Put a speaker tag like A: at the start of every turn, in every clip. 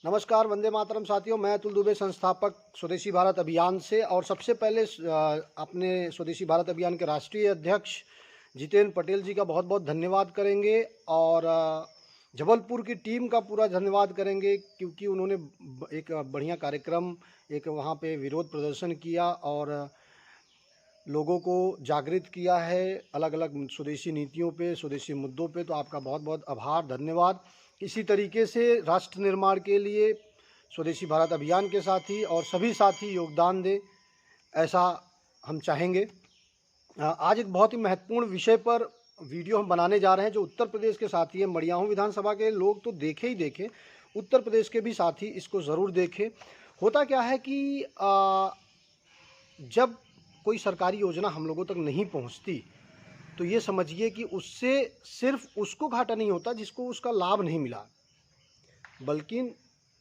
A: नमस्कार, वंदे मातरम साथियों। मैं अतुल दुबे, संस्थापक स्वदेशी भारत अभियान से। और सबसे पहले अपने स्वदेशी भारत अभियान के राष्ट्रीय अध्यक्ष जितेंद्र पटेल जी का बहुत बहुत धन्यवाद करेंगे। और जबलपुर की टीम का पूरा धन्यवाद करेंगे, क्योंकि उन्होंने एक बढ़िया कार्यक्रम, एक वहाँ पे विरोध प्रदर्शन किया और लोगों को जागृत किया है अलग अलग स्वदेशी नीतियों पे, स्वदेशी मुद्दों पे। तो आपका बहुत बहुत आभार, धन्यवाद। इसी तरीके से राष्ट्र निर्माण के लिए स्वदेशी भारत अभियान के साथी और सभी साथी योगदान दें, ऐसा हम चाहेंगे। आज एक बहुत ही महत्वपूर्ण विषय पर वीडियो हम बनाने जा रहे हैं। जो उत्तर प्रदेश के साथी हैं, मडियाहूँ विधानसभा के लोग तो देखे ही देखे, उत्तर प्रदेश के भी साथी इसको ज़रूर देखें। होता क्या है कि जब कोई सरकारी योजना हम लोगों तक नहीं पहुंचती, तो ये समझिए कि उससे सिर्फ उसको घाटा नहीं होता जिसको उसका लाभ नहीं मिला, बल्कि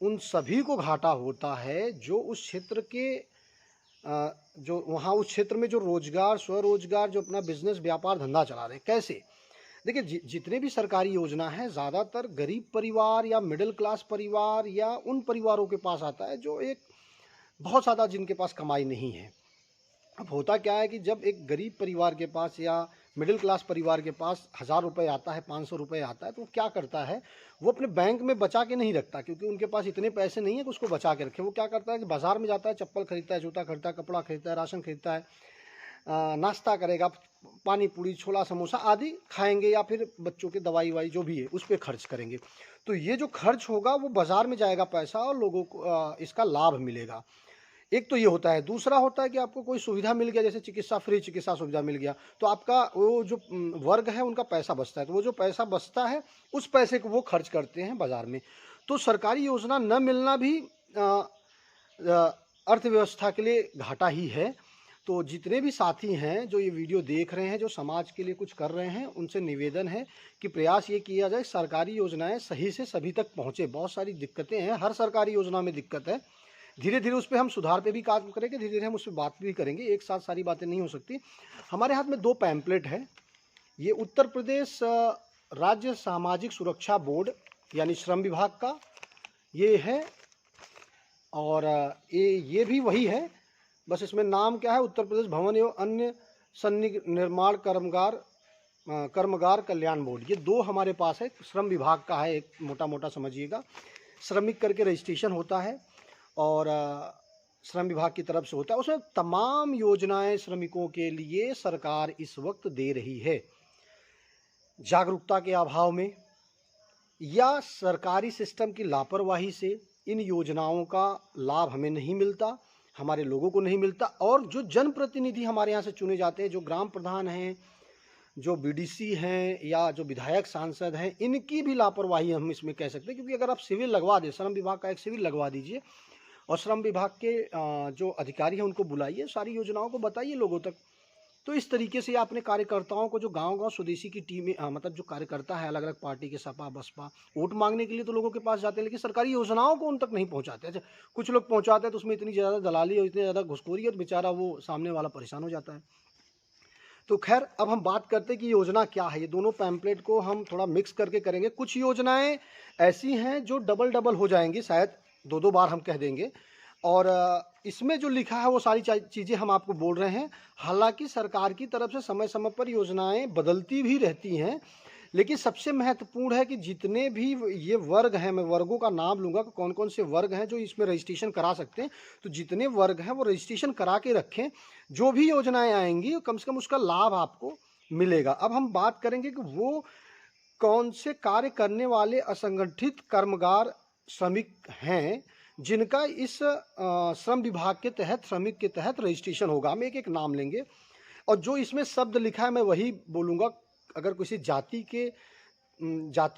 A: उन सभी को घाटा होता है जो उस क्षेत्र के जो वहाँ उस क्षेत्र में जो रोजगार, स्वरोजगार, जो अपना बिजनेस, व्यापार, धंधा चला रहे। कैसे? देखिए, जितने भी सरकारी योजना है, ज़्यादातर गरीब परिवार या मिडिल क्लास परिवार या उन परिवारों के पास आता है जो एक बहुत ज़्यादा जिनके पास कमाई नहीं है। अब होता क्या है कि जब एक गरीब परिवार के पास या मिडिल क्लास परिवार के पास 1000 रुपये आता है, 500 रुपये आता है, तो वो क्या करता है, वो अपने बैंक में बचा के नहीं रखता, क्योंकि उनके पास इतने पैसे नहीं है कि उसको बचा के रखे। वो क्या करता है कि बाज़ार में जाता है, चप्पल खरीदता है, जूता खरीदता है, कपड़ा खरीदता है, राशन खरीदता है, नाश्ता करेगा, पानी पूरी, छोला समोसा आदि खाएंगे, या फिर बच्चों के दवाई वाई जो भी है उस पर खर्च करेंगे। तो ये जो खर्च होगा वो बाज़ार में जाएगा पैसा, और लोगों को इसका लाभ मिलेगा। एक तो ये होता है। दूसरा होता है कि आपको कोई सुविधा मिल गया, जैसे चिकित्सा, फ्री चिकित्सा सुविधा मिल गया, तो आपका वो जो वर्ग है उनका पैसा बचता है। तो वो जो पैसा बचता है, उस पैसे को वो खर्च करते हैं बाजार में। तो सरकारी योजना न मिलना भी अर्थव्यवस्था के लिए घाटा ही है। तो जितने भी साथी हैं जो ये वीडियो देख रहे हैं, जो समाज के लिए कुछ कर रहे हैं, उनसे निवेदन है कि प्रयास ये किया जाए सरकारी योजनाएं सही से सभी तक पहुँचे। बहुत सारी दिक्कतें हैं, हर सरकारी योजना में दिक्कत है। धीरे धीरे उस पर हम सुधार पे भी काम करेंगे, धीरे धीरे हम उस पर बात भी करेंगे। एक साथ सारी बातें नहीं हो सकती। हमारे हाथ में 2 पैम्पलेट है। ये उत्तर प्रदेश राज्य सामाजिक सुरक्षा बोर्ड यानी श्रम विभाग का ये है, और ये भी वही है, बस इसमें नाम क्या है, उत्तर प्रदेश भवन एवं अन्य निर्माण कर्मगार कल्याण बोर्ड। ये 2 हमारे पास है। श्रम विभाग का है, एक मोटा मोटा समझिएगा, श्रमिक करके रजिस्ट्रेशन होता है और श्रम विभाग की तरफ से होता है। उसमें तमाम योजनाएं श्रमिकों के लिए सरकार इस वक्त दे रही है। जागरूकता के अभाव में या सरकारी सिस्टम की लापरवाही से इन योजनाओं का लाभ हमें नहीं मिलता, हमारे लोगों को नहीं मिलता। और जो जनप्रतिनिधि हमारे यहाँ से चुने जाते हैं, जो ग्राम प्रधान हैं, जो बीडीसी हैं, या जो विधायक सांसद हैं, इनकी भी लापरवाही हम इसमें कह सकते हैं। क्योंकि अगर आप सिविल लगवा दें, श्रम विभाग का एक सिविल लगवा दीजिए और श्रम विभाग के जो अधिकारी हैं उनको बुलाइए, सारी योजनाओं को बताइए लोगों तक। तो इस तरीके से अपने कार्यकर्ताओं को, जो गांव-गांव स्वदेशी की टीमें, मतलब जो कार्यकर्ता है अलग अलग पार्टी के, सपा बसपा, वोट मांगने के लिए तो लोगों के पास जाते हैं, लेकिन सरकारी योजनाओं को उन तक नहीं पहुंचाते। अच्छा, कुछ लोग पहुंचाते हैं तो उसमें इतनी ज़्यादा दलाली और इतनी ज़्यादा घुसखोरी है, तो बेचारा वो सामने वाला परेशान हो जाता है। तो खैर, अब हम बात करते हैं कि योजना क्या है। ये दोनों पैम्पलेट को हम थोड़ा मिक्स करके करेंगे। कुछ योजनाएं ऐसी हैं जो डबल डबल हो जाएंगी, शायद 2-2 बार हम कह देंगे। और इसमें जो लिखा है वो सारी चीज़ें हम आपको बोल रहे हैं। हालांकि सरकार की तरफ से समय समय पर योजनाएं बदलती भी रहती हैं, लेकिन सबसे महत्वपूर्ण है कि जितने भी ये वर्ग हैं, मैं वर्गों का नाम लूँगा, कौन कौन से वर्ग हैं जो इसमें रजिस्ट्रेशन करा सकते हैं। तो जितने वर्ग हैं वो रजिस्ट्रेशन करा के रखें। जो भी योजनाएं आएंगी कम से कम उसका लाभ आपको मिलेगा। अब हम बात करेंगे कि वो कौन से कार्य करने वाले असंगठित कर्मगार श्रमिक हैं जिनका इस श्रम विभाग के तहत, श्रमिक के तहत रजिस्ट्रेशन होगा। हम एक एक नाम लेंगे और जो इसमें शब्द लिखा है मैं वही बोलूँगा। अगर किसी जाति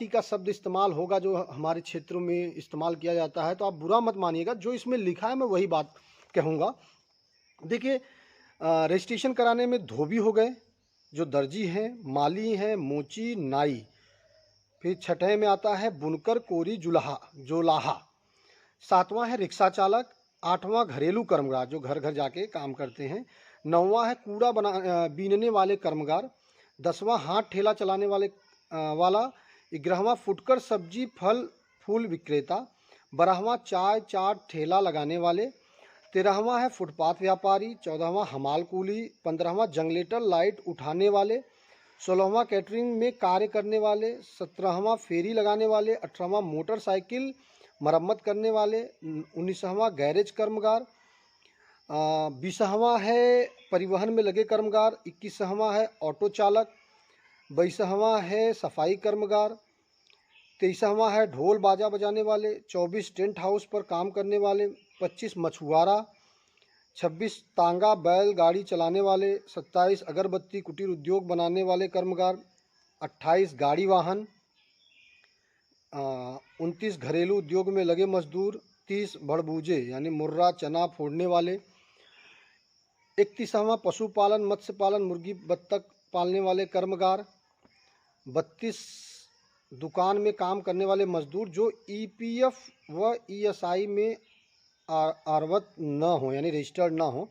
A: का शब्द इस्तेमाल होगा जो हमारे क्षेत्रों में इस्तेमाल किया जाता है, तो आप बुरा मत मानिएगा। जो इसमें लिखा है मैं वही बात कहूँगा। देखिए, रजिस्ट्रेशन कराने में धोबी हो गए, जो दर्जी हैं, माली हैं, मोची, नाई। फिर छठे में आता है बुनकर, कोरी, जोलाहा। 7वां है रिक्शा चालक। 8वां घरेलू कर्मगार, जो घर घर जाके काम करते हैं। 9वां है कूड़ा बीनने वाले कर्मगार। 10वां हाथ ठेला चलाने वाला। 11वां फुटकर सब्जी फल फूल विक्रेता। 12वां चाय चाट ठेला लगाने वाले, 13वां है फुटपाथ व्यापारी, 14वां हमाल कूली, 15वां जनरेटर लाइट उठाने वाले, 16वां कैटरिंग में कार्य करने वाले, 17वां फेरी लगाने वाले, 18वां मोटरसाइकिल मरम्मत करने वाले, 19वां गैरेज कर्मगार, 20वां है परिवहन में लगे कर्मगार, 21वां है ऑटो चालक, 22वां है सफाई कर्मगार, 23वां है ढोल बाजा बजाने वाले, 24 टेंट हाउस पर काम करने वाले, 25 मछुआरा, 26 तांगा बैल गाड़ी चलाने वाले, 27 अगरबत्ती कुटीर उद्योग बनाने वाले कर्मगार, 28 गाड़ी वाहन, 29 घरेलू उद्योग में लगे मजदूर, 30 भड़बूजे यानी मुर्रा चना फोड़ने वाले, 31वां पशुपालन मत्स्य पालन मुर्गी बत्तख पालने वाले कर्मगार, 32 दुकान में काम करने वाले मजदूर जो ईपीएफ व ईएसआई में आरवत न हो यानी रजिस्टर्ड न हो,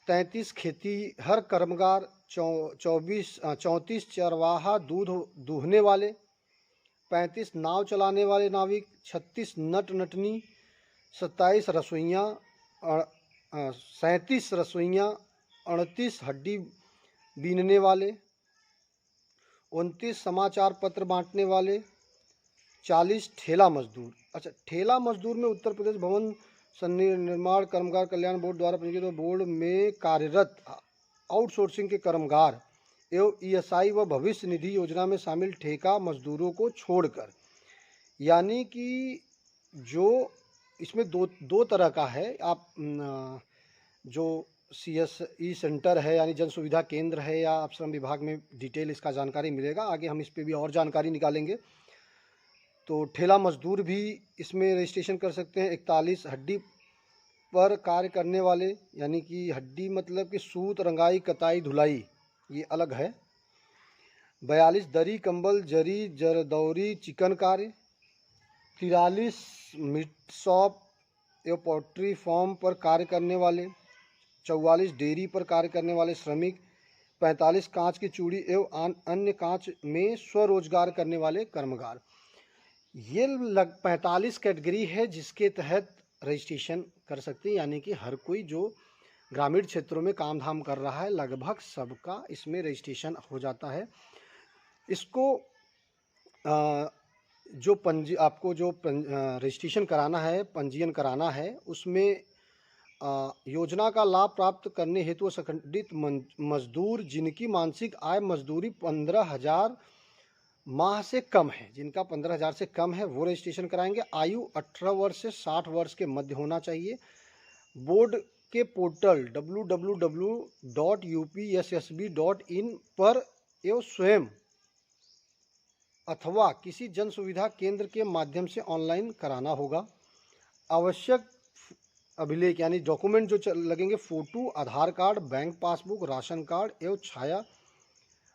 A: 33 खेती हर कर्मगार, 34 चरवाहा दूध दूहने वाले, 35 नाव चलाने वाले नाविक, 36 नट नटनी, 27 रसोइयाँ, 37 रसोइयाँ, 38 हड्डी बीनने वाले, 29 समाचार पत्र बांटने वाले, 40 ठेला मजदूर। अच्छा, ठेला मजदूर में उत्तर प्रदेश भवन निर्माण कर्मगार कल्याण बोर्ड द्वारा पंजीकृत बोर्ड में कार्यरत आउटसोर्सिंग के कर्मगार एवं ईएसआई व भविष्य निधि योजना में शामिल ठेका मजदूरों को छोड़कर, यानी कि जो इसमें दो तरह का है। आप जो CSE सेंटर है यानी जन सुविधा केंद्र है या आप श्रम विभाग में डिटेल इसका जानकारी मिलेगा, आगे हम इस पे भी और जानकारी निकालेंगे। तो ठेला मजदूर भी इसमें रजिस्ट्रेशन कर सकते हैं। 41 हड्डी पर कार्य करने वाले, यानी कि हड्डी मतलब कि सूत रंगाई कताई धुलाई ये अलग है। 42 दरी कंबल जरी जरदौरी चिकन कार्य, 43 मीट शॉप एवं पोल्ट्री फार्म पर कार्य करने वाले, 44 डेयरी पर कार्य करने वाले श्रमिक, 45 कांच की चूड़ी एवं अन्य कांच में स्वरोजगार करने वाले कर्मगार। ये 45 कैटेगरी है जिसके तहत रजिस्ट्रेशन कर सकते हैं, यानी कि हर कोई जो ग्रामीण क्षेत्रों में काम धाम कर रहा है लगभग सबका इसमें रजिस्ट्रेशन हो जाता है। इसको आपको जो रजिस्ट्रेशन कराना है, पंजीयन कराना है, उसमें योजना का लाभ प्राप्त करने हेतु असंगठित मजदूर जिनकी मासिक आय मजदूरी 15,000 माह से कम है, जिनका 15,000 से कम है वो रजिस्ट्रेशन कराएंगे। आयु 18 वर्ष से 60 वर्ष के मध्य होना चाहिए। बोर्ड के पोर्टल www.upssb.in पर एवं स्वयं अथवा किसी जन सुविधा केंद्र के माध्यम से ऑनलाइन कराना होगा। आवश्यक अभिलेख यानी डॉक्यूमेंट जो लगेंगे, photo, Aadhaar card, bank passbook, ration card एवं छाया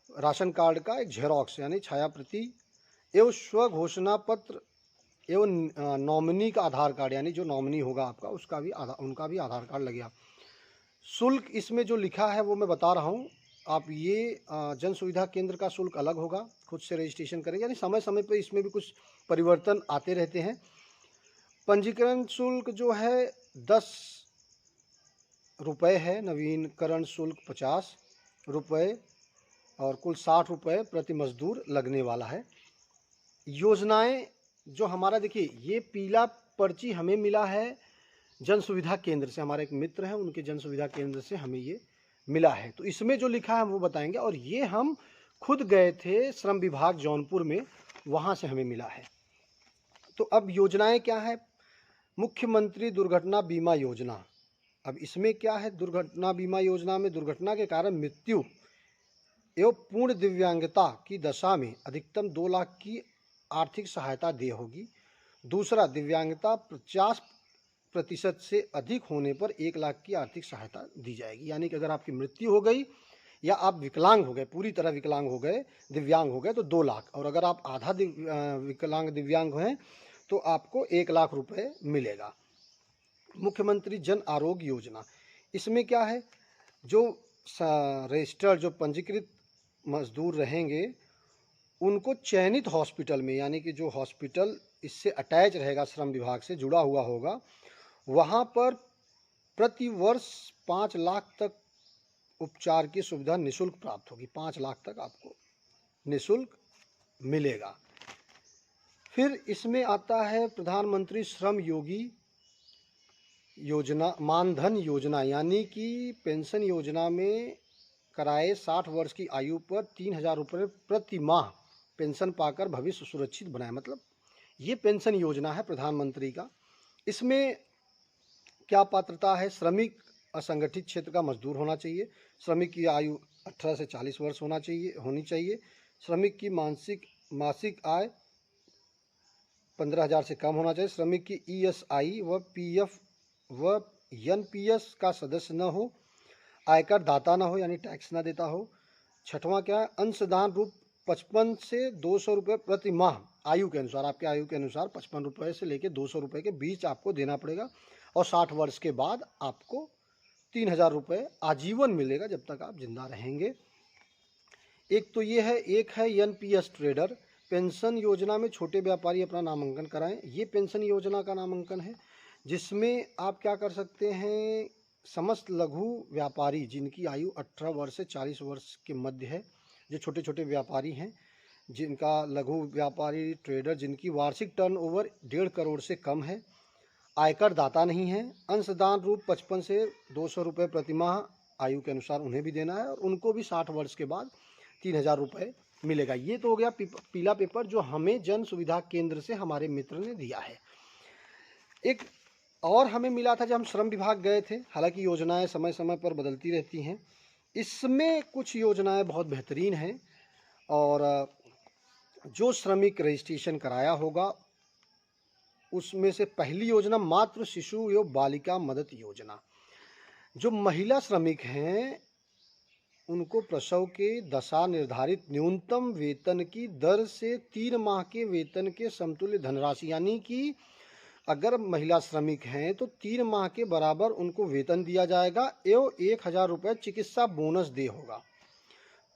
A: राशन कार्ड का एक झेरॉक्स यानी छाया प्रति एवं स्व घोषणा पत्र एवं नॉमिनी का आधार कार्ड, यानी जो नॉमिनी होगा आपका उनका भी आधार कार्ड लगेगा। शुल्क इसमें जो लिखा है वो मैं बता रहा हूँ। आप ये जन सुविधा केंद्र का शुल्क अलग होगा, खुद से रजिस्ट्रेशन करेंगे, यानी समय समय पर इसमें भी कुछ परिवर्तन आते रहते हैं। पंजीकरण शुल्क जो है 10 रुपये है, नवीनकरण शुल्क 50 रुपये और कुल 60 रुपये प्रति मजदूर लगने वाला है। योजनाएं जो हमारा देखिए, ये पीला पर्ची हमें मिला है जन सुविधा केंद्र से, हमारे एक मित्र हैं उनके जन सुविधा केंद्र से हमें ये मिला है, तो इसमें जो लिखा है हम वो बताएंगे। और ये हम खुद गए थे श्रम विभाग जौनपुर में, वहाँ से हमें मिला है। तो अब योजनाएं क्या है? मुख्यमंत्री दुर्घटना बीमा योजना। अब इसमें क्या है? दुर्घटना बीमा योजना में दुर्घटना के कारण मृत्यु एवं पूर्ण दिव्यांगता की दशा में अधिकतम 2 लाख की आर्थिक सहायता दी होगी। दूसरा, दिव्यांगता 50% से अधिक होने पर 1 लाख की आर्थिक सहायता दी जाएगी। यानी कि अगर आपकी मृत्यु हो गई या आप विकलांग हो गए, पूरी तरह विकलांग हो गए, दिव्यांग हो गए, तो 2 लाख, और अगर आप आधा विकलांग दिव्यांग हैं तो आपको 1 लाख रुपए मिलेगा। मुख्यमंत्री जन आरोग्य योजना, इसमें क्या है? जो रजिस्टर्ड जो पंजीकृत मजदूर रहेंगे उनको चयनित हॉस्पिटल में, यानी कि जो हॉस्पिटल इससे अटैच रहेगा, श्रम विभाग से जुड़ा हुआ होगा, वहाँ पर प्रति वर्ष 5 लाख तक उपचार की सुविधा निःशुल्क प्राप्त होगी। 5 लाख तक आपको निःशुल्क मिलेगा। फिर इसमें आता है प्रधानमंत्री श्रम योगी योजना, मानधन योजना, यानी कि पेंशन योजना में कराए 60 वर्ष की आयु पर 3,000 रुपये प्रति माह पेंशन पाकर भविष्य सुरक्षित बनाए। मतलब ये पेंशन योजना है प्रधानमंत्री का। इसमें क्या पात्रता है? श्रमिक असंगठित क्षेत्र का मजदूर होना चाहिए, श्रमिक की आयु 18 से 40 वर्ष होनी चाहिए, श्रमिक की मासिक आय 15,000 से कम होना चाहिए, श्रमिक की ESI व PF व NPS का सदस्य न हो, आयकर दाता न हो यानी टैक्स ना देता हो। छठवां क्या है? अंशदान रूप 55 से 200 रुपये प्रति माह आयु के अनुसार, आपके आयु के अनुसार 55 रुपये से लेकर 200 रुपये के बीच आपको देना पड़ेगा और 60 वर्ष के बाद आपको 3,000 रुपये आजीवन मिलेगा जब तक आप जिंदा रहेंगे। एक तो ये है, एक है NPS ट्रेडर। पेंशन योजना में छोटे व्यापारी अपना नामांकन कराएं। ये पेंशन योजना का नामांकन है जिसमें आप क्या कर सकते हैं, समस्त लघु व्यापारी जिनकी आयु 18 वर्ष से 40 वर्ष के मध्य है, जो छोटे छोटे व्यापारी हैं, जिनका लघु व्यापारी ट्रेडर जिनकी वार्षिक टर्नओवर 1.5 करोड़ से कम है, आयकर दाता नहीं है, अंशदान रूप 55 से 200 रुपये प्रति माह आयु के अनुसार उन्हें भी देना है और उनको भी 60 वर्ष के बाद 3,000 रुपये मिलेगा। ये तो हो गया पीला पेपर जो हमें जन सुविधा केंद्र से हमारे मित्र ने दिया है। एक और हमें मिला था जब हम श्रम विभाग गए थे। हालांकि योजनाएं समय समय पर बदलती रहती हैं, इसमें कुछ योजनाएं बहुत बेहतरीन हैं और जो श्रमिक रजिस्ट्रेशन कराया होगा उसमें से पहली योजना मातृ शिशु एवं बालिका मदद योजना। जो महिला श्रमिक हैं उनको प्रसव के दशा निर्धारित न्यूनतम वेतन की दर से 3 माह के वेतन के समतुल्य धनराशि, यानी कि अगर महिला श्रमिक हैं तो 3 माह के बराबर उनको वेतन दिया जाएगा एवं 1,000 रुपये चिकित्सा बोनस दे होगा।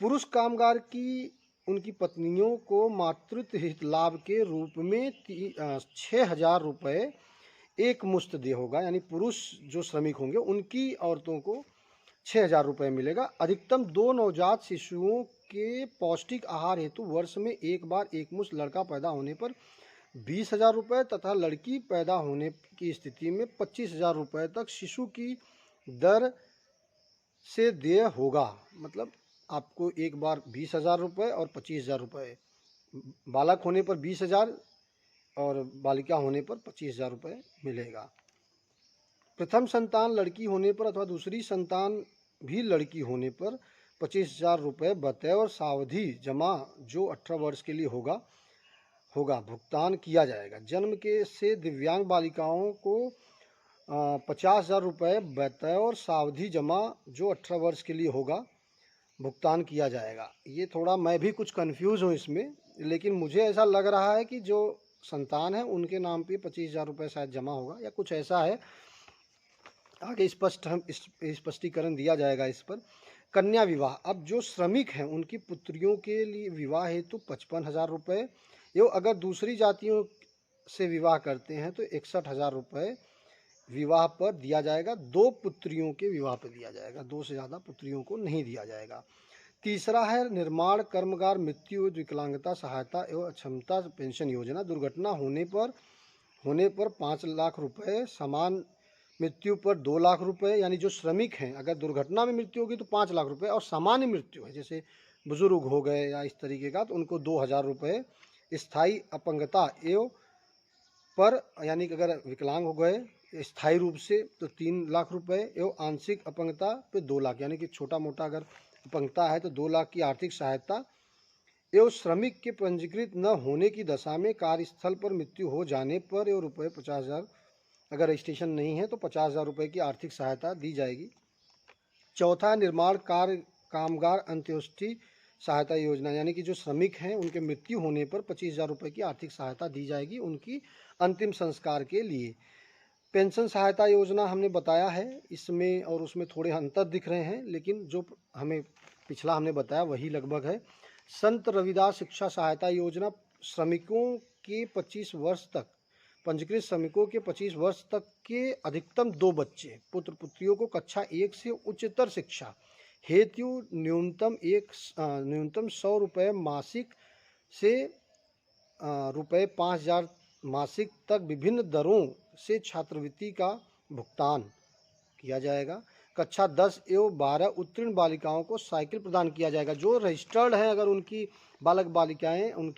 A: पुरुष कामगार की उनकी पत्नियों को मातृत्व हित लाभ के रूप में 6,000 रुपये एक मुश्त दे होगा, यानी पुरुष जो श्रमिक होंगे उनकी औरतों को 6,000 रुपये मिलेगा। अधिकतम 2 नवजात शिशुओं के पौष्टिक आहार हेतु वर्ष में एक बार एकमुश्त लड़का पैदा होने पर 20,000 रुपये तथा लड़की पैदा होने की स्थिति में 25,000 रुपये तक शिशु की दर से देय होगा। मतलब आपको एक बार 20,000 रुपये और 25,000 रुपये, बालक होने पर 20,000 और बालिका होने पर 25,000 रुपये मिलेगा। प्रथम संतान लड़की होने पर अथवा दूसरी संतान भी लड़की होने पर 25,000 रुपये बतौर सावधि जमा जो 18 वर्ष के लिए होगा भुगतान किया जाएगा। जन्म के से दिव्यांग बालिकाओं को 50,000 रुपये बतौर सावधि जमा जो 18 वर्ष के लिए होगा भुगतान किया जाएगा। ये थोड़ा मैं भी कुछ कंफ्यूज हूँ इसमें, लेकिन मुझे ऐसा लग रहा है कि जो संतान है उनके नाम पे 25,000 रुपये शायद जमा होगा या कुछ ऐसा है। आगे स्पष्टीकरण दिया जाएगा इस पर। कन्या विवाह, अब जो श्रमिक हैं उनकी पुत्रियों के लिए विवाह हेतु 55,000 रुपये एवं अगर दूसरी जातियों से विवाह करते हैं तो 61,000 रुपये विवाह पर दिया जाएगा। 2 पुत्रियों के विवाह पर दिया जाएगा, 2 से ज़्यादा पुत्रियों को नहीं दिया जाएगा। तीसरा है निर्माण कर्मकार मृत्यु विकलांगता सहायता एवं अक्षमता पेंशन योजना। दुर्घटना होने पर 5 लाख रुपये, समान मृत्यु पर 2 लाख रुपये, यानी जो श्रमिक हैं अगर दुर्घटना में मृत्यु होगी तो 5 लाख रुपये और सामान्य मृत्यु है जैसे बुजुर्ग हो गए या इस तरीके का तो उनको 2,000 रुपये। स्थायी अपंगता एवं पर, यानी कि अगर विकलांग हो गए स्थायी रूप से तो 3 लाख रुपये एवं आंशिक अपंगता पे 2 लाख, यानी कि छोटा मोटा अगर अपंगता है तो 2 लाख की आर्थिक सहायता एवं श्रमिक के पंजीकृत न होने की दशा में कार्यस्थल पर मृत्यु हो जाने पर एवं रुपये 50,000, अगर रजिस्ट्रेशन नहीं है तो 50,000 रुपये की आर्थिक सहायता दी जाएगी। चौथा निर्माण कार्य कामगार अंत्येष्टि सहायता योजना, यानी कि जो श्रमिक हैं उनके मृत्यु होने पर 25,000 रुपये की आर्थिक सहायता दी जाएगी उनकी अंतिम संस्कार के लिए। पेंशन सहायता योजना हमने बताया है, इसमें और उसमें थोड़े अंतर दिख रहे हैं, लेकिन जो हमें पिछला हमने बताया वही लगभग है। संत रविदास शिक्षा सहायता योजना, श्रमिकों के 25 वर्ष तक, पंजीकृत श्रमिकों के 25 वर्ष तक के अधिकतम 2 बच्चे, पुत्र पुत्रियों को कक्षा 1 से उच्चतर शिक्षा हेतु न्यूनतम 100 रुपये मासिक से रुपये 5,000 मासिक तक विभिन्न दरों से छात्रवृत्ति का भुगतान किया जाएगा। कक्षा 10 एवं 12 उत्तीर्ण बालिकाओं को साइकिल प्रदान किया जाएगा। जो रजिस्टर्ड हैं, अगर उनकी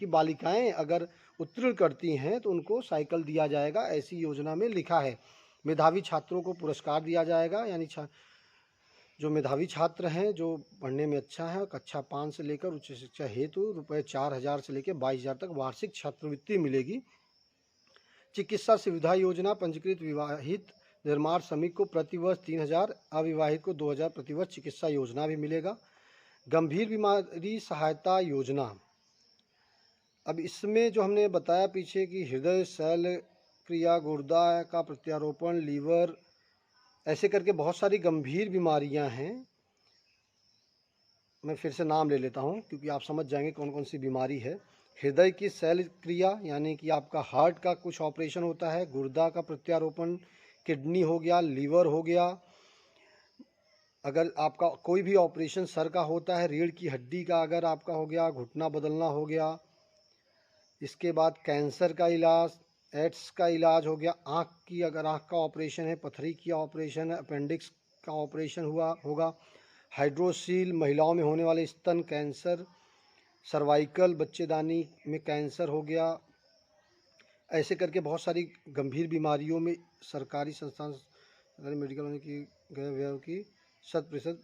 A: बालिकाएं अगर उत्तीर्ण करती हैं तो उनको साइकिल दिया जाएगा, ऐसी योजना में लिखा है। मेधावी छात्रों को पुरस्कार दिया जाएगा, यानी जो मेधावी छात्र हैं, जो पढ़ने में अच्छा है, कक्षा 5 से लेकर उच्च शिक्षा हेतु रुपये 4,000 से लेकर 22,000 तक वार्षिक छात्रवृत्ति मिलेगी। चिकित्सा सुविधा योजना, पंजीकृत विवाहित निर्माण श्रमिक को प्रतिवर्ष 3,000, अविवाहित को 2,000 प्रतिवर्ष चिकित्सा योजना भी मिलेगा। गंभीर बीमारी सहायता योजना, अब इसमें जो हमने बताया पीछे कि हृदय शल्य क्रिया, गुर्दा का प्रत्यारोपण, लीवर, ऐसे करके बहुत सारी गंभीर बीमारियां हैं। मैं फिर से नाम ले लेता हूं क्योंकि आप समझ जाएंगे कौन कौन सी बीमारी है। हृदय की शल्य क्रिया, यानी कि आपका हार्ट का कुछ ऑपरेशन होता है, गुर्दा का प्रत्यारोपण, किडनी हो गया, लीवर हो गया, अगर आपका कोई भी ऑपरेशन सर का होता है, रीढ़ की हड्डी का अगर आपका हो गया, घुटना बदलना हो गया, इसके बाद कैंसर का इलाज, एड्स का इलाज हो गया, आँख की अगर आँख का ऑपरेशन है, पथरी की ऑपरेशन है, अपेंडिक्स का ऑपरेशन होगा, हाइड्रोसील, महिलाओं में होने वाले स्तन कैंसर, सर्वाइकल बच्चेदानी में कैंसर हो गया, ऐसे करके बहुत सारी गंभीर बीमारियों में सरकारी संस्थान, सरकारी मेडिकल होने की गए व्यय की 100%,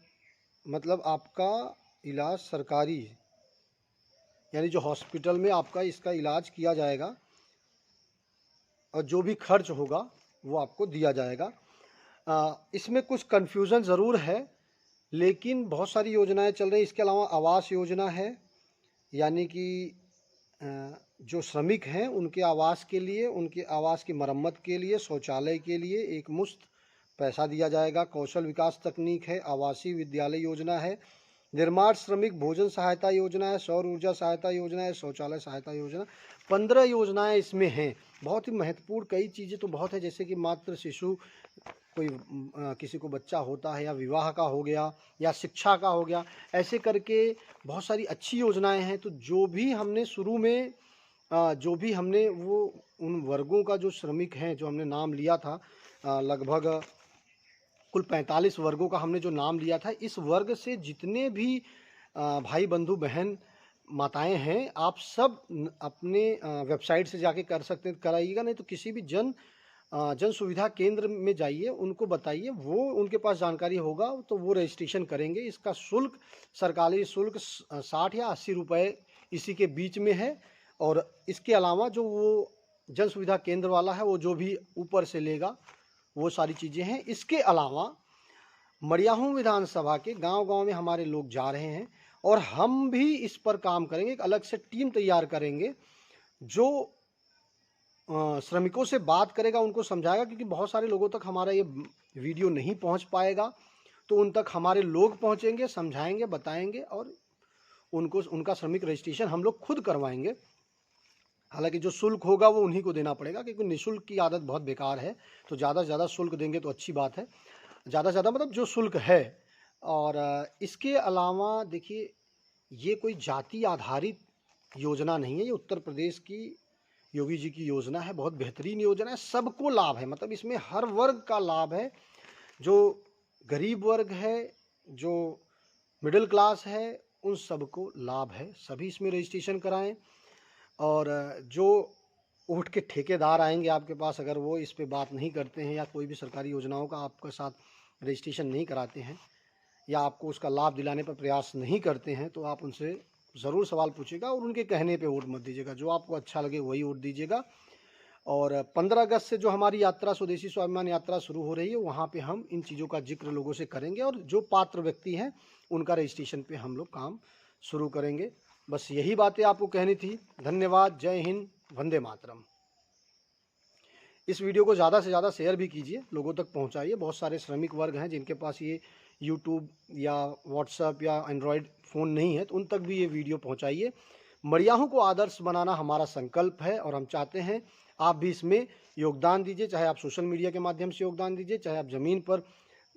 A: मतलब आपका इलाज सरकारी, यानी जो हॉस्पिटल में आपका इसका इलाज किया जाएगा और जो भी खर्च होगा वो आपको दिया जाएगा। इसमें कुछ कन्फ्यूज़न ज़रूर है, लेकिन बहुत सारी योजनाएं चल रही हैं। इसके अलावा आवास योजना है, यानी कि जो श्रमिक हैं उनके आवास के लिए, उनके आवास की मरम्मत के लिए, शौचालय के लिए एक मुश्त पैसा दिया जाएगा। कौशल विकास तकनीक है, आवासीय विद्यालय योजना है, निर्माण श्रमिक भोजन सहायता योजना है, सौर ऊर्जा सहायता योजना है, शौचालय सहायता योजना, 15 योजनाएं इसमें हैं। बहुत ही महत्वपूर्ण कई चीज़ें तो बहुत है, जैसे कि मातृ शिशु, कोई किसी को बच्चा होता है, या विवाह का हो गया, या शिक्षा का हो गया, ऐसे करके बहुत सारी अच्छी योजनाएं हैं। तो जो भी हमने शुरू में वो उन वर्गों का जो श्रमिक हैं, जो हमने नाम लिया था, लगभग कुल 45 वर्गों का हमने जो नाम लिया था, इस वर्ग से जितने भी भाई बंधु बहन माताएं हैं, आप सब अपने वेबसाइट से जाके कर सकते हैं, कराइएगा। नहीं तो किसी भी जन सुविधा केंद्र में जाइए, उनको बताइए, वो उनके पास जानकारी होगा तो वो रजिस्ट्रेशन करेंगे। इसका शुल्क, सरकारी शुल्क 60 या 80 रुपये इसी के बीच में है। और इसके अलावा जो वो जन सुविधा केंद्र वाला है, वो जो भी ऊपर से लेगा वो सारी चीज़ें हैं। इसके अलावा मड़ियाहूं विधानसभा के गांव-गांव में हमारे लोग जा रहे हैं और हम भी इस पर काम करेंगे। एक अलग से टीम तैयार करेंगे जो श्रमिकों से बात करेगा, उनको समझाएगा, क्योंकि बहुत सारे लोगों तक हमारा ये वीडियो नहीं पहुंच पाएगा। तो उन तक हमारे लोग पहुंचेंगे, समझाएंगे, बताएंगे और उनका श्रमिक रजिस्ट्रेशन हम लोग खुद करवाएंगे। हालांकि जो शुल्क होगा वो उन्हीं को देना पड़ेगा, क्योंकि निःशुल्क की आदत बहुत बेकार है। तो ज़्यादा से ज़्यादा शुल्क देंगे तो अच्छी बात है, ज़्यादा से ज़्यादा मतलब जो शुल्क है। और इसके अलावा देखिए, ये कोई जाति आधारित योजना नहीं है, ये उत्तर प्रदेश की योगी जी की योजना है, बहुत बेहतरीन योजना है, सबको लाभ है, मतलब इसमें हर वर्ग का लाभ है। जो गरीब वर्ग है, जो मिडिल क्लास है, उन सबको लाभ है। सभी इसमें रजिस्ट्रेशन कराएं। और जो उठ के ठेकेदार आएंगे आपके पास, अगर वो इस पे बात नहीं करते हैं या कोई भी सरकारी योजनाओं का आपके साथ रजिस्ट्रेशन नहीं कराते हैं या आपको उसका लाभ दिलाने पर प्रयास नहीं करते हैं, तो आप उनसे ज़रूर सवाल पूछिएगा और उनके कहने पे वोट मत दीजिएगा। जो आपको अच्छा लगे वही वोट दीजिएगा। और 15 अगस्त से जो हमारी यात्रा, स्वदेशी स्वाभिमान यात्रा शुरू हो रही है, वहाँ पे हम इन चीज़ों का जिक्र लोगों से करेंगे और जो पात्र व्यक्ति हैं उनका रजिस्ट्रेशन पे हम लोग काम शुरू करेंगे। बस यही बातें आपको कहनी थी। धन्यवाद। जय हिंद, वंदे मातरम। इस वीडियो को ज़्यादा से ज़्यादा शेयर भी कीजिए, लोगों तक पहुंचाइए। बहुत सारे श्रमिक वर्ग हैं जिनके पास ये यूट्यूब या व्हाट्सएप या एंड्रॉयड फ़ोन नहीं है, तो उन तक भी ये वीडियो पहुंचाइए। मड़ियाहों को आदर्श बनाना हमारा संकल्प है और हम चाहते हैं आप भी इसमें योगदान दीजिए। चाहे आप सोशल मीडिया के माध्यम से योगदान दीजिए, चाहे आप ज़मीन पर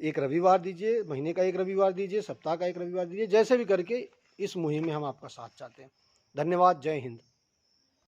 A: एक रविवार दीजिए, महीने का एक रविवार दीजिए, सप्ताह का एक रविवार दीजिए, जैसे भी करके इस मुहिम में हम आपका साथ चाहते हैं। धन्यवाद। जय हिंद।